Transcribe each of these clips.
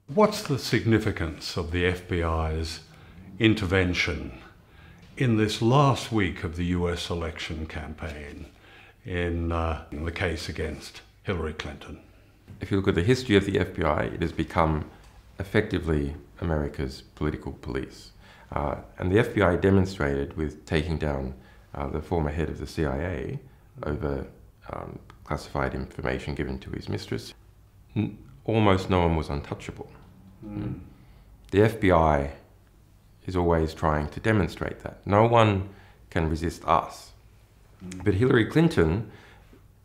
What's the significance of the FBI's intervention in this last week of the US election campaign in the case against Hillary Clinton? If you look at the history of the FBI, it has become effectively America's political police. And the FBI demonstrated with taking down the former head of the CIA over classified information given to his mistress. Almost no one was untouchable. The FBI is always trying to demonstrate that. No one can resist us. But Hillary Clinton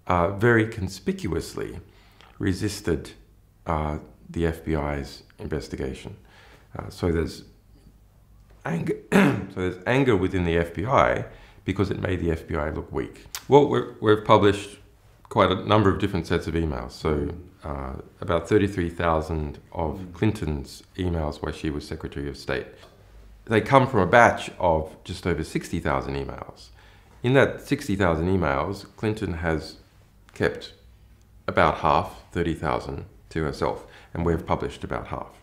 very conspicuously resisted the FBI's investigation. So there's anger within the FBI because it made the FBI look weak. Well, we've published quite a number of different sets of emails. So about 33,000 of Clinton's emails while she was Secretary of State. They come from a batch of just over 60,000 emails. In that 60,000 emails, Clinton has kept about half, 30,000, to herself, and we've published about half.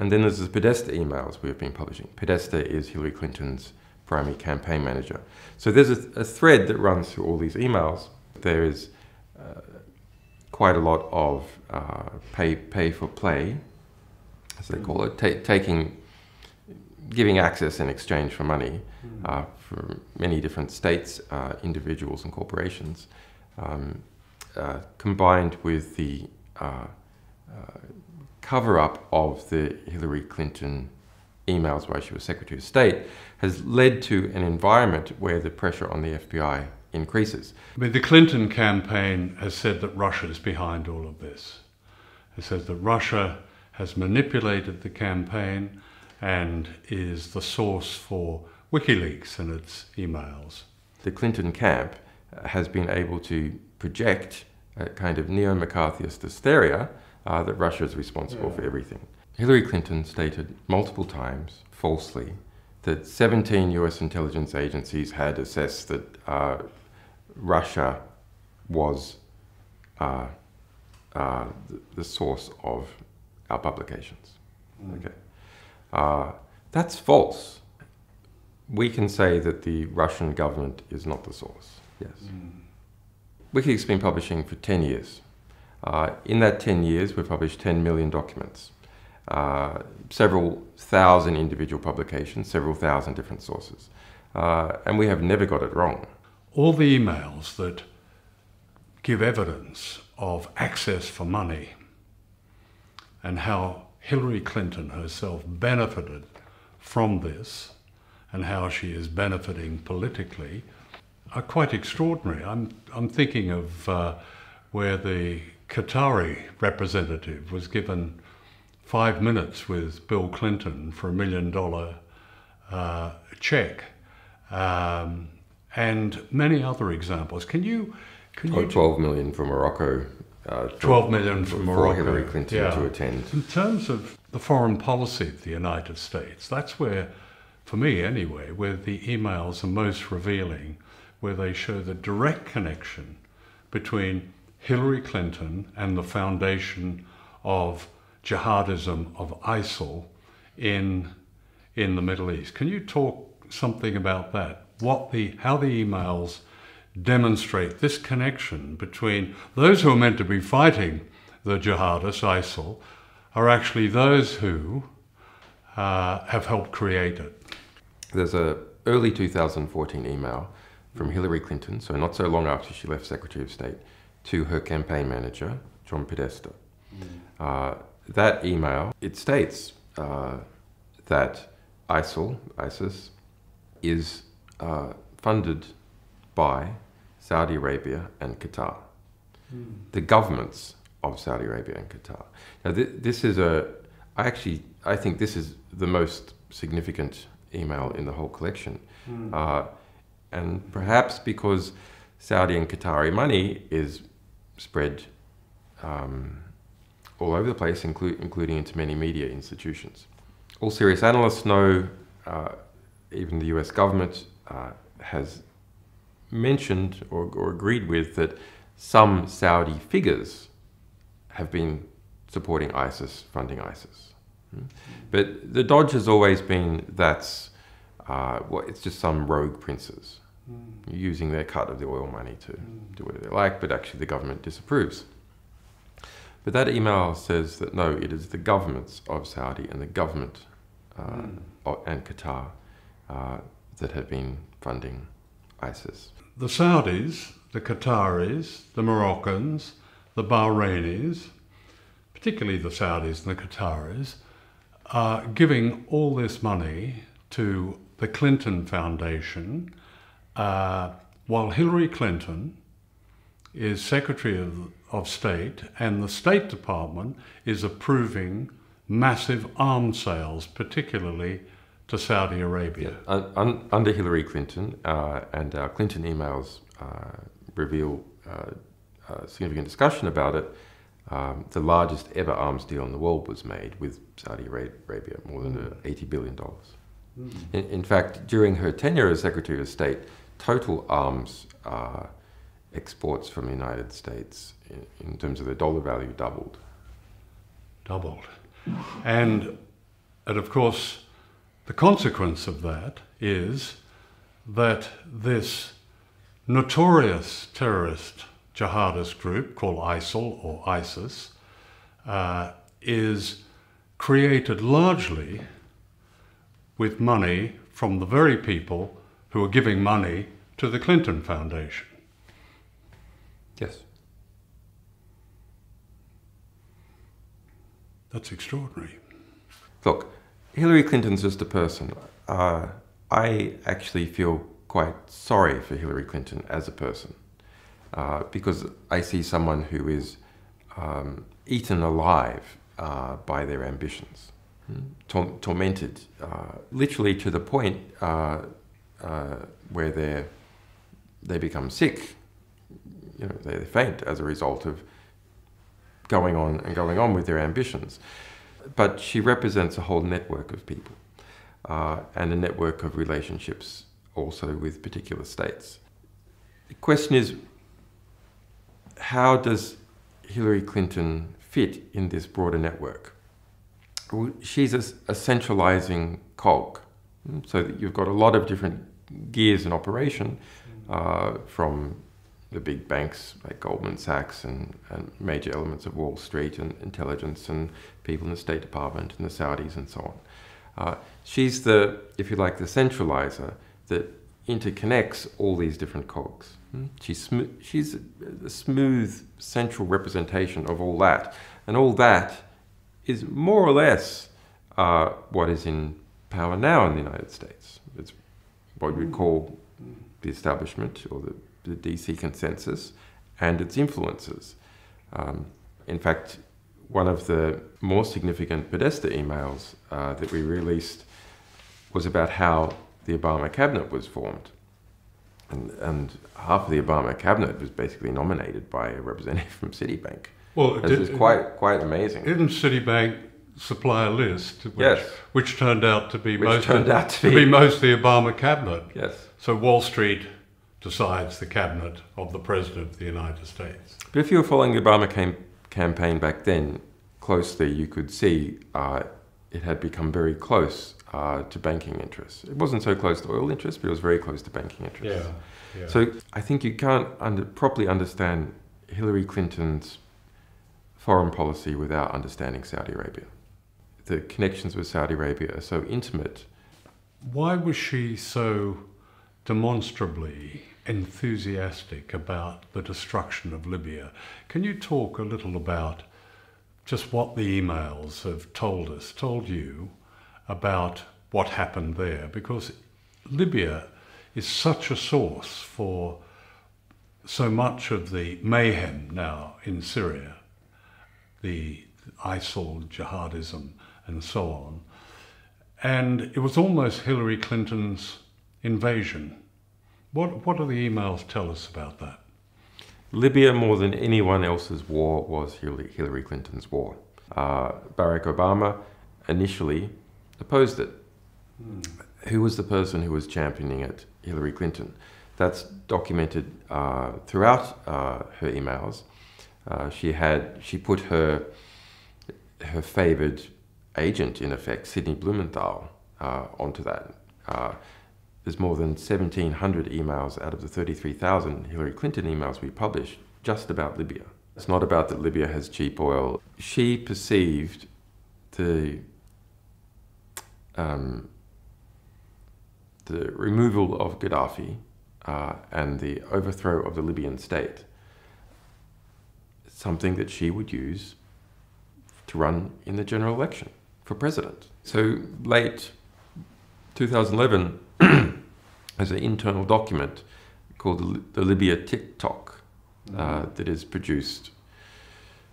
And then there's the Podesta emails we've been publishing. Podesta is Hillary Clinton's primary campaign manager. So there's a thread that runs through all these emails. There is quite a lot of pay for play, as they call it, giving access in exchange for money for many different states, individuals and corporations, combined with the cover-up of the Hillary Clinton emails while she was Secretary of State, has led to an environment where the pressure on the FBI increases. I mean, the Clinton campaign has said that Russia is behind all of this. It says that Russia has manipulated the campaign and is the source for WikiLeaks and its emails. The Clinton camp has been able to project a kind of neo-McCarthyist hysteria that Russia is responsible for everything. Hillary Clinton stated multiple times, falsely, that 17 US intelligence agencies had assessed that Russia was the source of our publications. Okay. That's false. We can say that the Russian government is not the source, yes. WikiLeaks has been publishing for 10 years. In that 10 years, we've published 10 million documents, several thousand individual publications, several thousand different sources. And we have never got it wrong. All the emails that give evidence of access for money and how Hillary Clinton herself benefited from this and how she is benefiting politically are quite extraordinary. I'm thinking of where the Qatari representative was given 5 minutes with Bill Clinton for $1 million check, and many other examples. Can you 12 million for Morocco. 12 million for Morocco. For Hillary Clinton to attend. In terms of the foreign policy of the United States, that's where, for me anyway, where the emails are most revealing, where they show the direct connection between Hillary Clinton and the foundation of jihadism of ISIL in the Middle East. Can you talk something about that? How the emails demonstrate this connection between those who are meant to be fighting the jihadists, ISIL, are actually those who have helped create it. There's an early 2014 email from Hillary Clinton, so not so long after she left Secretary of State, to her campaign manager, John Pilger. That email, it states that ISIS, is funded by Saudi Arabia and Qatar, the governments of Saudi Arabia and Qatar. Now, this is I think this is the most significant email in the whole collection. And perhaps because Saudi and Qatari money is spread all over the place, including into many media institutions. All serious analysts know, even the US government has mentioned or agreed with that some Saudi figures have been supporting ISIS, funding ISIS. But the dodge has always been that's it's just some rogue princes using their cut of the oil money to do whatever they like, but actually the government disapproves. But that email says that no, it is the governments of Saudi and the government and Qatar that have been funding ISIS. The Saudis, the Qataris, the Moroccans, the Bahrainis, particularly the Saudis and the Qataris, are giving all this money to the Clinton Foundation, while Hillary Clinton is Secretary of State and the State Department is approving massive arms sales, particularly to Saudi Arabia. Under Hillary Clinton, and our Clinton emails reveal significant discussion about it, the largest ever arms deal in the world was made with Saudi Arabia, more than $80 billion. In fact, during her tenure as Secretary of State, total arms exports from the United States, in terms of their dollar value, doubled. And of course, the consequence of that is that this notorious terrorist jihadist group called ISIL or ISIS is created largely with money from the very people who are giving money to the Clinton Foundation. Yes. That's extraordinary. Look, Hillary Clinton's just a person. I actually feel quite sorry for Hillary Clinton as a person, because I see someone who is eaten alive by their ambitions, tormented, literally to the point where they become sick. You know, they faint as a result of going on with their ambitions. But she represents a whole network of people, and a network of relationships also with particular states. The question is, how does Hillary Clinton fit in this broader network? Well, she's a centralizing cog, so that you've got a lot of different gears in operation, from the big banks like Goldman Sachs and major elements of Wall Street and intelligence and people in the State Department and the Saudis and so on. She's the, if you like, the centralizer that interconnects all these different cogs. She's a smooth central representation of all that. And all that is more or less what is in power now in the United States. It's what we call the establishment, or the DC consensus, and its influences. In fact, one of the more significant Podesta emails that we released was about how the Obama cabinet was formed. And half of the Obama cabinet was basically nominated by a representative from Citibank. Well, it's quite amazing. Didn't Citibank supply a list which turned out to be mostly the Obama cabinet? Yes. So Wall Street decides the cabinet of the President of the United States. But if you were following the Obama campaign back then closely, you could see it had become very close to banking interests. It wasn't so close to oil interests, but it was very close to banking interests. Yeah. So I think you can't properly understand Hillary Clinton's foreign policy without understanding Saudi Arabia. The connections with Saudi Arabia are so intimate. Why was she so demonstrably enthusiastic about the destruction of Libya? Can you talk a little about just what the emails have told you about what happened there, because Libya is such a source for so much of the mayhem now in Syria, the ISIL, jihadism, and so on. And it was almost Hillary Clinton's invasion. What do the emails tell us about that? Libya, more than anyone else's war, was Hillary Clinton's war. Barack Obama initially opposed it. Who was the person who was championing it? Hillary Clinton. That's documented throughout her emails. She put her favoured agent, in effect, Sidney Blumenthal, onto that. There's more than 1,700 emails out of the 33,000 Hillary Clinton emails we published just about Libya. It's not about that Libya has cheap oil. She perceived the removal of Gaddafi and the overthrow of the Libyan state, something that she would use to run in the general election for president. So late 2011, there's an internal document called the Libya TikTok that is produced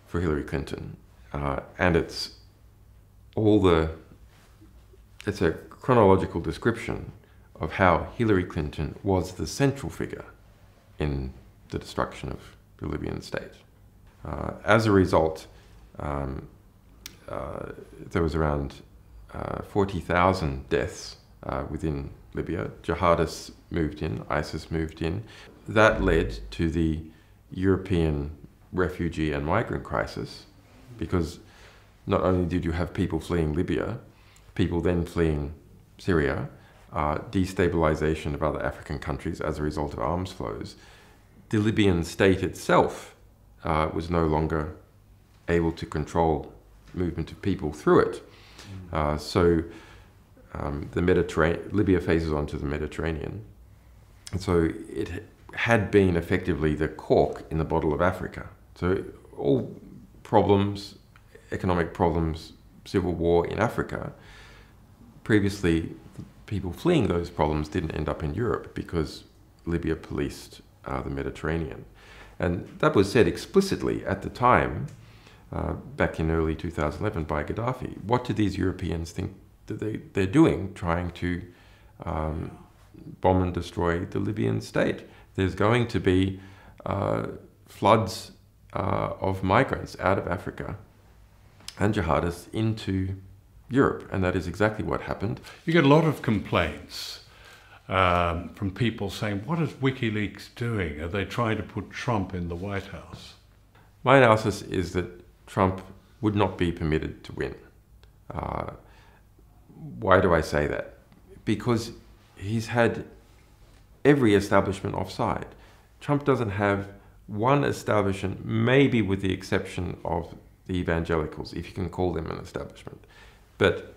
for Hillary Clinton, and it's a chronological description of how Hillary Clinton was the central figure in the destruction of the Libyan state. As a result, there was around 40,000 deaths within Libya. Jihadists moved in, ISIS moved in. That led to the European refugee and migrant crisis, because not only did you have people fleeing Libya, people then fleeing Syria, destabilization of other African countries as a result of arms flows. The Libyan state itself was no longer able to control movement of people through it. Libya faces onto the Mediterranean. And so it had been effectively the cork in the bottle of Africa. So all problems, economic problems, civil war in Africa, previously people fleeing those problems didn't end up in Europe because Libya policed the Mediterranean. And that was said explicitly at the time, back in early 2011 by Gaddafi. What do these Europeans think that they're doing, trying to bomb and destroy the Libyan state? There's going to be floods of migrants out of Africa and jihadists into Europe, and that is exactly what happened. You get a lot of complaints from people saying, what is WikiLeaks doing? Are they trying to put Trump in the White House? My analysis is that Trump would not be permitted to win. Why do I say that? Because he's had every establishment offside. Trump doesn't have one establishment, maybe with the exception of the evangelicals, if you can call them an establishment. But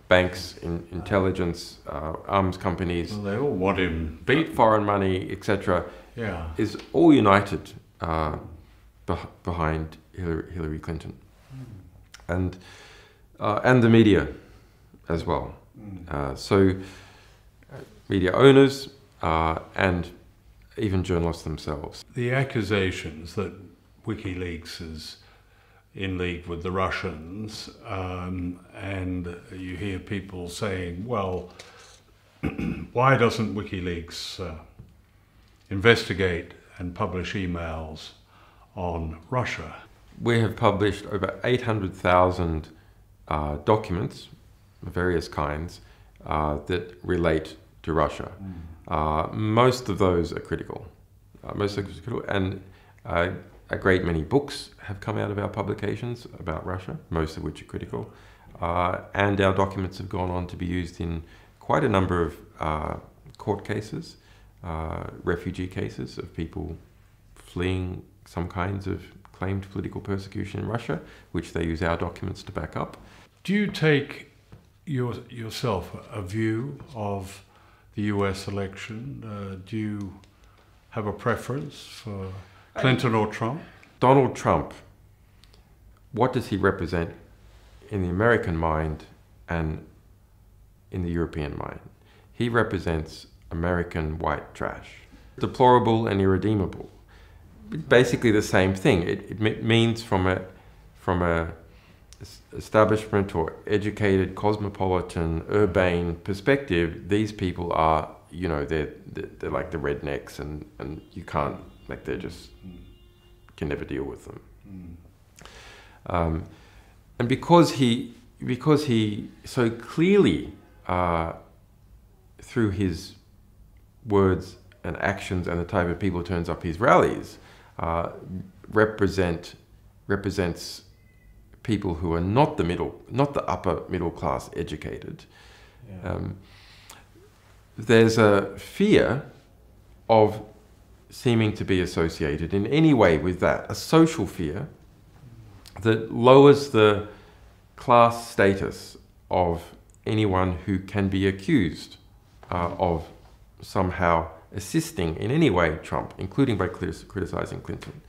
banks, intelligence, arms companies, well, they all want him beat, foreign money, etc., yeah, is all united behind Hillary Clinton, and the media as well. So media owners and even journalists themselves. The accusations that WikiLeaks is in league with the Russians, and you hear people saying, well, why doesn't WikiLeaks investigate and publish emails on Russia? We have published over 800,000 documents of various kinds that relate to Russia. Most of those are critical. And a great many books have come out of our publications about Russia, most of which are critical. And our documents have gone on to be used in quite a number of court cases, refugee cases of people fleeing some kinds of claimed political persecution in Russia, which they use our documents to back up. Do you take yourself a view of the US election? Do you have a preference for Clinton or Trump? Donald Trump, what does he represent in the American mind and in the European mind? He represents American white trash. Deplorable and irredeemable. Basically the same thing. It means from a establishment or educated, cosmopolitan, urbane perspective, these people are, you know, they're like the rednecks, and you can't, like, they're just, can never deal with them. And because he so clearly, through his words and actions and the type of people who turns up his rallies, represents people who are not the upper middle class educated. Yeah. There's a fear of seeming to be associated in any way with that, a social fear that lowers the class status of anyone who can be accused of somehow assisting in any way Trump, including by criticizing Clinton.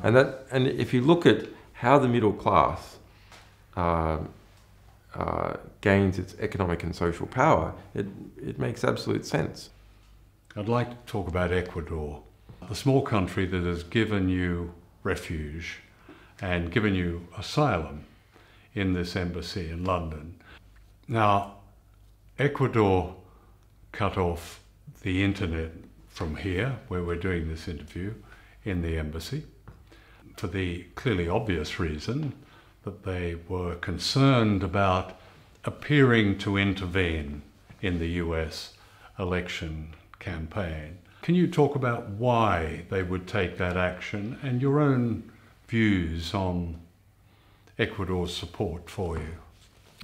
Yeah. And if you look at how the middle class gains its economic and social power, it makes absolute sense. I'd like to talk about Ecuador, the small country that has given you refuge and given you asylum in this embassy in London. Now, Ecuador cut off the internet from here, where we're doing this interview, in the embassy, for the clearly obvious reason that they were concerned about appearing to intervene in the US election campaign. Can you talk about why they would take that action and your own views on Ecuador's support for you?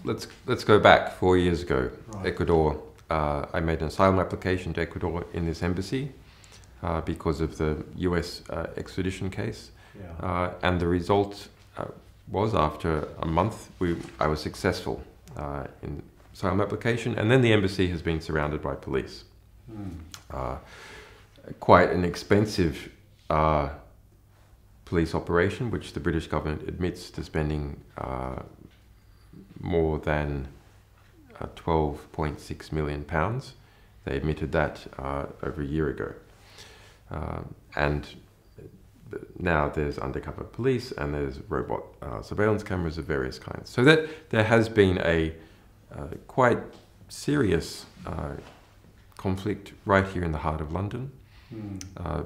Let's go back 4 years ago. Right. Ecuador, I made an asylum application to Ecuador in this embassy because of the US extradition case. Yeah. And the result was, after a month, I was successful in asylum application, and then the embassy has been surrounded by police. Quite an expensive police operation, which the British government admits to spending more than £12.6 million. They admitted that over a year ago. And now there's undercover police and there's robot surveillance cameras of various kinds. So that there has been a quite serious conflict right here in the heart of London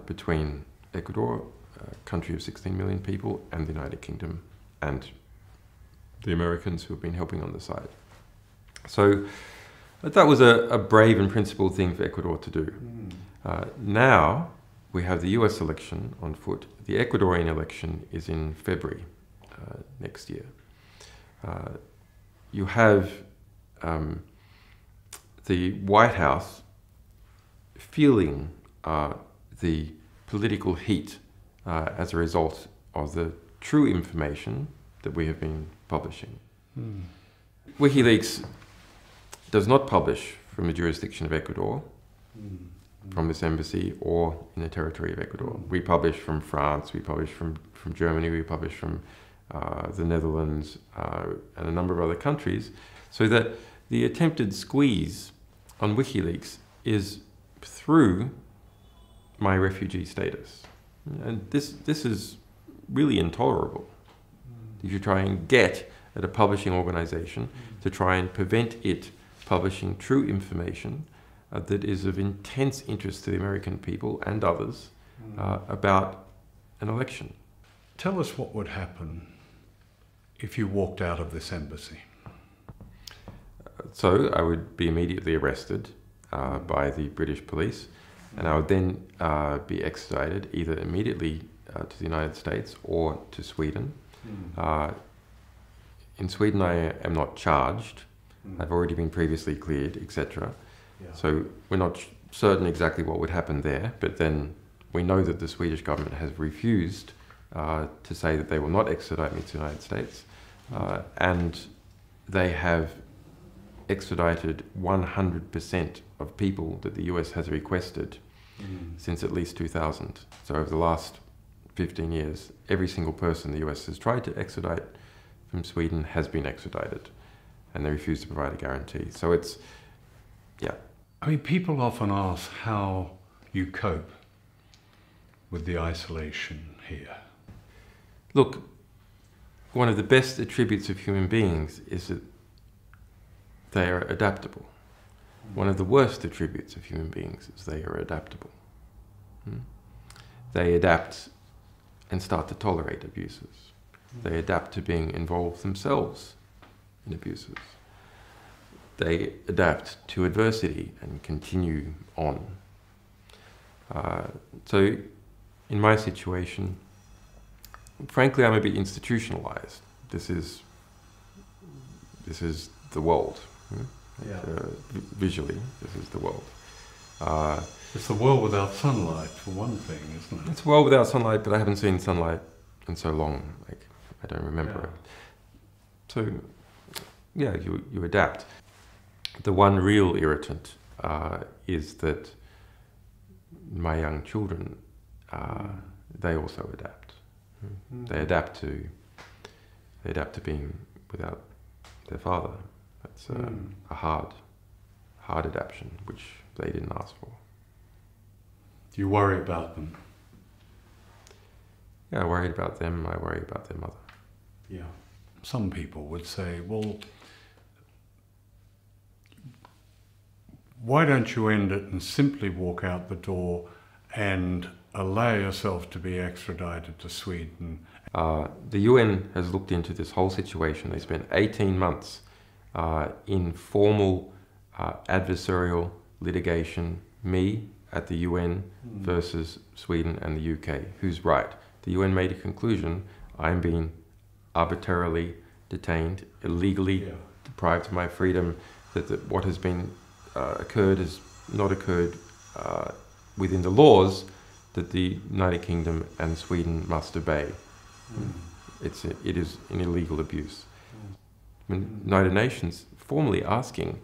between Ecuador, a country of 16 million people, and the United Kingdom and the Americans who have been helping on the side. So that was a brave and principled thing for Ecuador to do. Now we have the US election on foot. The Ecuadorian election is in February next year. You have the White House feeling the political heat as a result of the true information that we have been publishing. WikiLeaks does not publish from the jurisdiction of Ecuador, from this embassy, or in the territory of Ecuador. We publish from France, we publish from Germany, we publish from the Netherlands, and a number of other countries, so that the attempted squeeze on WikiLeaks is through my refugee status. And this is really intolerable. If you try and get at a publishing organization to try and prevent it publishing true information that is of intense interest to the American people and others about an election. Tell us what would happen if you walked out of this embassy. So I would be immediately arrested by the British police, and I would then be extradited either immediately to the United States or to Sweden. In Sweden I am not charged. I've already been previously cleared, etc. Yeah. So we're not certain exactly what would happen there, but then we know that the Swedish government has refused to say that they will not extradite me to the United States, and they have extradited 100% of people that the US has requested since at least 2000. So over the last 15 years, every single person the US has tried to extradite from Sweden has been extradited, and they refuse to provide a guarantee. So it's, yeah. I mean, people often ask how you cope with the isolation here. Look, one of the best attributes of human beings is that they are adaptable. One of the worst attributes of human beings is they are adaptable. They adapt and start to tolerate abuses. They adapt to being involved themselves in abuses. They adapt to adversity and continue on. So in my situation, frankly, I'm a bit institutionalized. This is the world. Yeah. Visually, this is the world. It's the world without sunlight, for one thing, isn't it? It's a world without sunlight, but I haven't seen sunlight in so long. Like, I don't remember it. So, yeah, you adapt. The one real irritant is that my young children, they also adapt. They adapt to being without their father. That's a hard adaptation, which they didn't ask for. Do you worry about them? Yeah, I worried about them, I worry about their mother. Yeah. Some people would say, well, why don't you end it and simply walk out the door and allow yourself to be extradited to Sweden? The UN has looked into this whole situation. They spent 18 months in formal adversarial litigation, me at the UN versus Sweden and the UK. Who's right? The UN made a conclusion. I'm being arbitrarily detained, illegally deprived of my freedom, that what has been occurred has not occurred within the laws that the United Kingdom and Sweden must obey. It is an illegal abuse. The United Nations formally asking,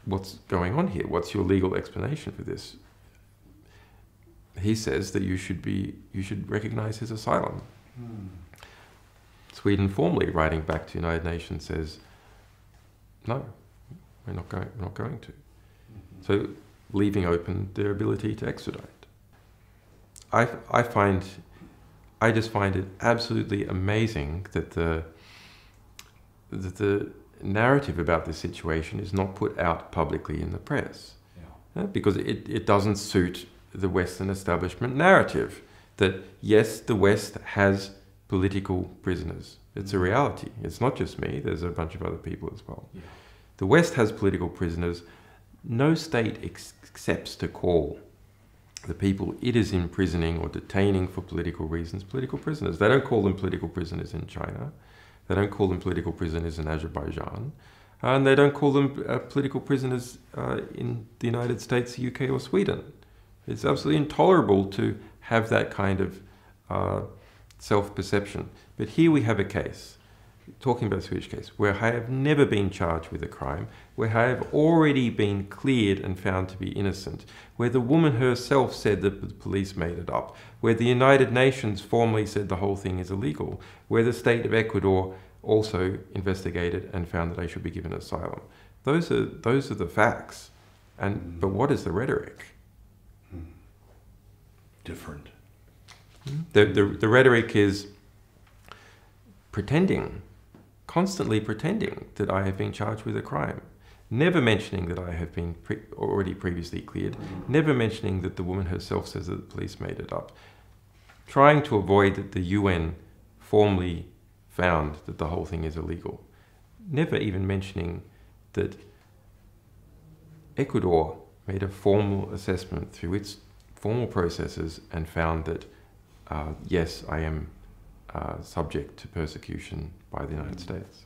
what's going on here? What's your legal explanation for this? He says that you should recognize his asylum. Sweden formally writing back to the United Nations says, no, we're not going to. So leaving open their ability to extradite. I just find it absolutely amazing that the narrative about this situation is not put out publicly in the press, because it doesn't suit the Western establishment narrative that yes, the West has political prisoners. It's a reality. It's not just me. There's a bunch of other people as well. Yeah. The West has political prisoners. No state accepts to call the people it is imprisoning or detaining for political reasons political prisoners. They don't call them political prisoners in China. They don't call them political prisoners in Azerbaijan. And they don't call them political prisoners in the United States, UK or Sweden. It's absolutely intolerable to have that kind of self-perception. But here we have a case, talking about the Swedish case, where I have never been charged with a crime, where I have already been cleared and found to be innocent, where the woman herself said that the police made it up, where the United Nations formally said the whole thing is illegal, where the state of Ecuador also investigated and found that I should be given asylum. Those are the facts. But what is the rhetoric? Different. The rhetoric is pretending, constantly pretending that I have been charged with a crime, never mentioning that I have been already previously cleared, never mentioning that the woman herself says that the police made it up, trying to avoid that the UN formally found that the whole thing is illegal, never even mentioning that Ecuador made a formal assessment through its formal processes and found that yes, I am subject to persecution by the United States.